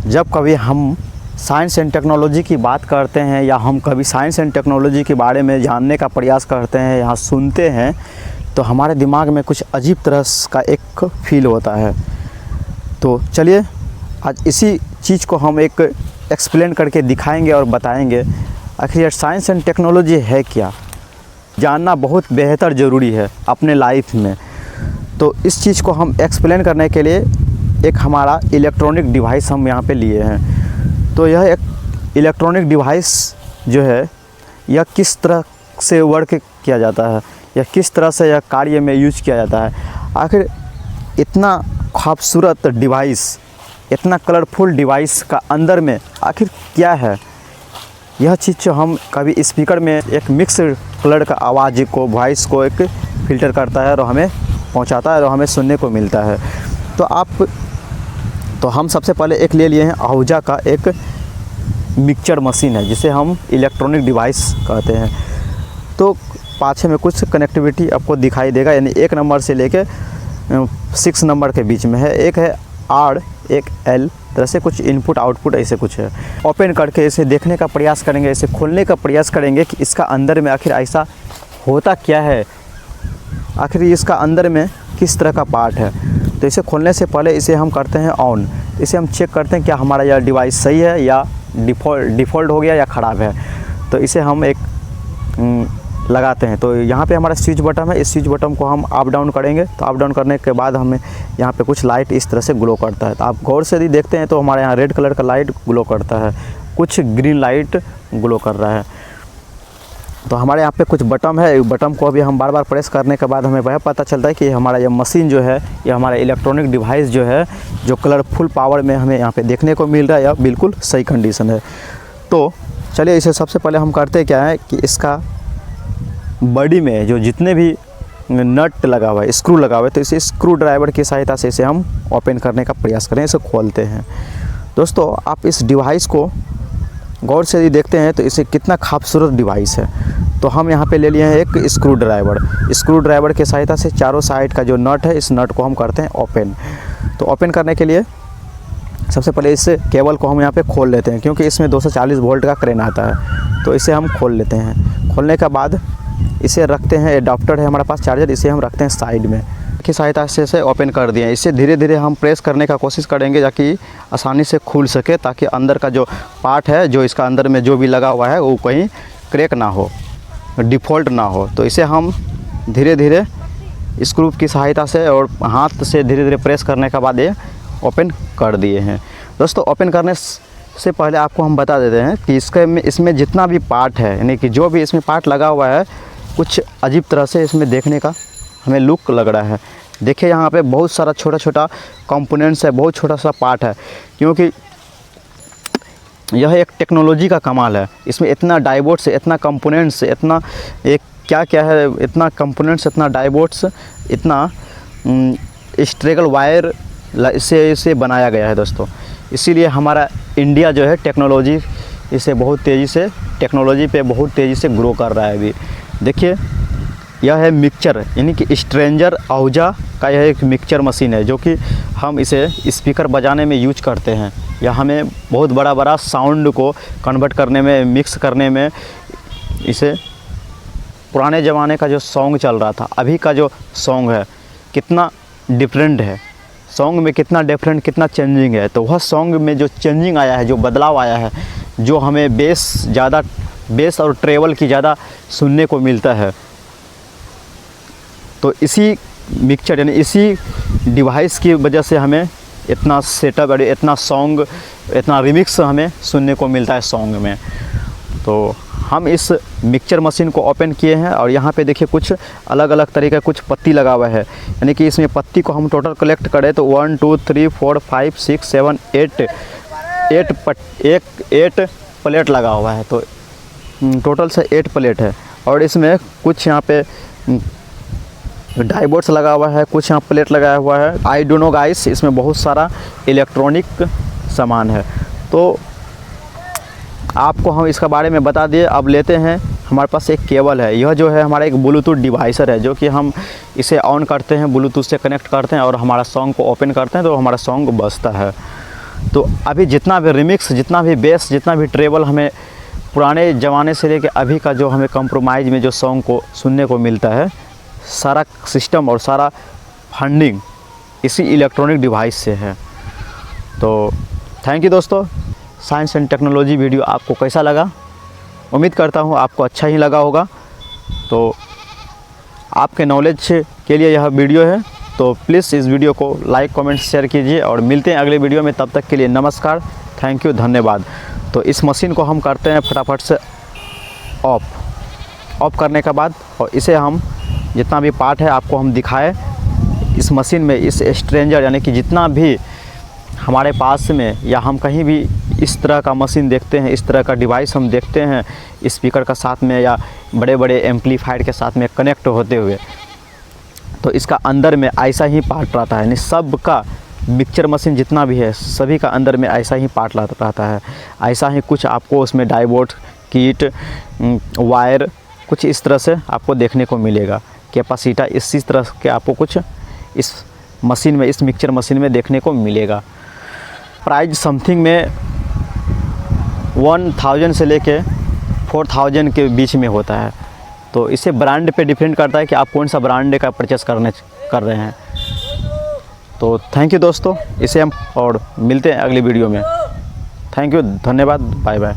जब कभी हम साइंस एंड टेक्नोलॉजी की बात करते हैं या हम कभी साइंस एंड टेक्नोलॉजी के बारे में जानने का प्रयास करते हैं या सुनते हैं तो हमारे दिमाग में कुछ अजीब तरह का एक फील होता है। तो चलिए आज इसी चीज़ को हम एक एक्सप्लेन करके दिखाएंगे और बताएंगे आखिर यार साइंस एंड टेक्नोलॉजी है क्या, जानना बहुत बेहतर ज़रूरी है अपने लाइफ में। तो इस चीज़ को हम एक्सप्लेन करने के लिए एक हमारा इलेक्ट्रॉनिक डिवाइस हम यहाँ पे लिए हैं। तो यह एक इलेक्ट्रॉनिक डिवाइस जो है यह किस तरह से वर्क किया जाता है या किस तरह से यह कार्य में यूज किया जाता है। आखिर इतना खूबसूरत डिवाइस, इतना कलरफुल डिवाइस का अंदर में आखिर क्या है, यह चीज़ जो हम कभी स्पीकर में एक मिक्स कलर का आवाज़ को, वॉइस को एक फ़िल्टर करता है और हमें पहुंचाता है और हमें सुनने को मिलता है। तो हम सबसे पहले एक ले लिए हैं आहूजा का एक मिक्सचर मशीन है जिसे हम इलेक्ट्रॉनिक डिवाइस कहते हैं। तो पाछे में कुछ कनेक्टिविटी आपको दिखाई देगा, यानी 1 नंबर से लेके 6 नंबर के बीच में है। एक है R, एक L, तरह से कुछ इनपुट आउटपुट ऐसे कुछ है। ओपन करके इसे देखने का प्रयास करेंगे, इसे खोलने का प्रयास करेंगे कि इसका अंदर में आखिर ऐसा होता क्या है, आखिर इसका अंदर में किस तरह का पार्ट है। तो इसे खोलने से पहले इसे हम करते हैं ऑन। इसे हम चेक करते हैं क्या हमारा यह डिवाइस सही है या डिफ़ॉल्ट हो गया या ख़राब है। तो इसे हम एक लगाते हैं। तो यहाँ पे हमारा स्विच बटन है, इस स्विच बटन को हम अप डाउन करेंगे। तो अप डाउन करने के बाद हमें यहाँ पे कुछ लाइट इस तरह से ग्लो करता है। तो आप गौर से यदि देखते हैं तो हमारे यहाँ रेड कलर का लाइट ग्लो करता है, कुछ ग्रीन लाइट ग्लो कर रहा है। तो हमारे यहाँ पे कुछ बटन है, बटन को अभी हम बार बार प्रेस करने के बाद हमें वह पता चलता है कि हमारा यह मशीन जो है, यह हमारा इलेक्ट्रॉनिक डिवाइस जो है, जो कलरफुल पावर में हमें यहाँ पे देखने को मिल रहा है, यह बिल्कुल सही कंडीशन है। तो चलिए इसे सबसे पहले हम करते क्या है कि इसका बॉडी में जो जितने भी नट लगा हुआ है, स्क्रू लगा हुआ है, तो इसे स्क्रू ड्राइवर की सहायता से इसे हम ओपन करने का प्रयास करें, इसे खोलते हैं। दोस्तों आप इस डिवाइस को गौर से यदि देखते हैं तो इसे कितना खूबसूरत डिवाइस है। तो हम यहाँ पे ले लिए हैं एक स्क्रू ड्राइवर की सहायता से चारों साइड का जो नट है, इस नट को हम करते हैं ओपन। तो ओपन करने के लिए सबसे पहले इस केबल को हम यहाँ पे खोल लेते हैं, क्योंकि इसमें 240 वोल्ट का करंट आता है। तो इसे हम खोल लेते हैं। खोलने के बाद इसे रखते हैं, एडाप्टर है हमारे पास चार्जर, इसे हम रखते हैं साइड में की सहायता से इसे ओपन कर दिए। इसे धीरे धीरे हम प्रेस करने का कोशिश करेंगे ताकि आसानी से खुल सके, ताकि अंदर का जो पार्ट है, जो इसका अंदर में जो भी लगा हुआ है, वो कहीं क्रैक ना हो, डिफ़ॉल्ट ना हो। तो इसे हम धीरे धीरे स्क्रू की सहायता से और हाथ से धीरे धीरे प्रेस करने के बाद ये ओपन कर दिए हैं। दोस्तों ओपन करने से पहले आपको हम बता देते हैं कि इसमें जितना भी पार्ट है, यानी कि जो भी इसमें पार्ट लगा हुआ है, कुछ अजीब तरह से इसमें देखने का हमें लुक लग रहा है। देखिए यहाँ पे बहुत सारा छोटा छोटा कंपोनेंट्स है, बहुत छोटा सा पार्ट है, क्योंकि यह एक टेक्नोलॉजी का कमाल है। इसमें इतना डाइवर्ट्स, इतना कंपोनेंट्स, इतना एक क्या क्या है, इतना कंपोनेंट्स, इतना डाइवर्ट्स, इतना स्ट्रेगल वायर से इसे बनाया गया है दोस्तों। इसीलिए हमारा इंडिया जो है टेक्नोलॉजी पे बहुत तेज़ी से ग्रो कर रहा है अभी। देखिए यह है मिक्सचर, यानी कि स्ट्रेंजर आहूजा का यह एक मिक्सचर मशीन है, जो कि हम इसे स्पीकर बजाने में यूज करते हैं, या हमें बहुत बड़ा साउंड को कन्वर्ट करने में, मिक्स करने में। इसे पुराने ज़माने का जो सॉन्ग चल रहा था, अभी का जो सॉन्ग है, कितना डिफरेंट है, सॉन्ग में कितना डिफरेंट, कितना चेंजिंग है। तो वह सॉन्ग में जो चेंजिंग आया है, जो बदलाव आया है, जो हमें बेस और ट्रेवल की ज़्यादा सुनने को मिलता है, तो इसी मिक्सचर यानी इसी डिवाइस की वजह से हमें इतना सेटअप, इतना सॉन्ग, इतना रिमिक्स हमें सुनने को मिलता है सॉन्ग में। तो हम इस मिक्सचर मशीन को ओपन किए हैं और यहाँ पे देखिए कुछ अलग अलग तरीके का कुछ पत्ती लगा हुआ है, यानी कि इसमें पत्ती को हम टोटल कलेक्ट करें तो 1 2 3 4 5 6 7 8 प्लेट लगा हुआ है। तो टोटल से 8 प्लेट है और इसमें कुछ यहाँ पे डाइवर्ट्स लगा हुआ है, कुछ यहाँ प्लेट लगाया हुआ है। आई डोंट नो गाइस, इसमें बहुत सारा इलेक्ट्रॉनिक सामान है। तो आपको हम इसका बारे में बता दिए। अब लेते हैं, हमारे पास एक केबल है, यह जो है हमारा एक ब्लूटूथ डिवाइसर है, जो कि हम इसे ऑन करते हैं, ब्लूटूथ से कनेक्ट करते हैं और हमारा सॉन्ग को ओपन करते हैं तो हमारा सॉन्ग बजता है। तो अभी जितना भी रिमिक्स, जितना भी बेस, जितना भी ट्रेबल हमें पुराने ज़माने से लेकर अभी का जो हमें कंप्रोमाइज़ में जो सॉन्ग को सुनने को मिलता है, सारा सिस्टम और सारा फंडिंग इसी इलेक्ट्रॉनिक डिवाइस से है। तो थैंक यू दोस्तों। साइंस एंड टेक्नोलॉजी वीडियो आपको कैसा लगा? उम्मीद करता हूँ आपको अच्छा ही लगा होगा। तो आपके नॉलेज के लिए यह वीडियो है, तो प्लीज़ इस वीडियो को लाइक, कमेंट, शेयर कीजिए और मिलते हैं अगले वीडियो में। तब तक के लिए नमस्कार, थैंक यू, धन्यवाद। तो इस मशीन को हम करते हैं फटाफट से ऑफ करने के बाद, और इसे हम जितना भी पार्ट है आपको हम दिखाए इस मशीन में। इस स्ट्रेंजर यानी कि जितना भी हमारे पास में या हम कहीं भी इस तरह का मशीन देखते हैं, इस तरह का डिवाइस हम देखते हैं स्पीकर का साथ में या बड़े बड़े एम्पलीफायर के साथ में कनेक्ट होते हुए, तो इसका अंदर में ऐसा ही पार्ट रहता है। यानी सब का मिक्सचर मशीन जितना भी है सभी का अंदर में ऐसा ही पार्ट रहता है। ऐसा ही कुछ आपको उसमें डाइवोड, किट, वायर कुछ इस तरह से आपको देखने को मिलेगा। कैपेसिटर इसी तरह के आपको कुछ इस मशीन में, इस मिक्सचर मशीन में देखने को मिलेगा। प्राइस समथिंग में 1000 से लेके 4000 के बीच में होता है। तो इसे ब्रांड पे डिपेंड करता है कि आप कौन सा ब्रांड का परचेस कर रहे हैं। तो थैंक यू दोस्तों, इसे हम और मिलते हैं अगली वीडियो में। थैंक यू, धन्यवाद, बाय बाय।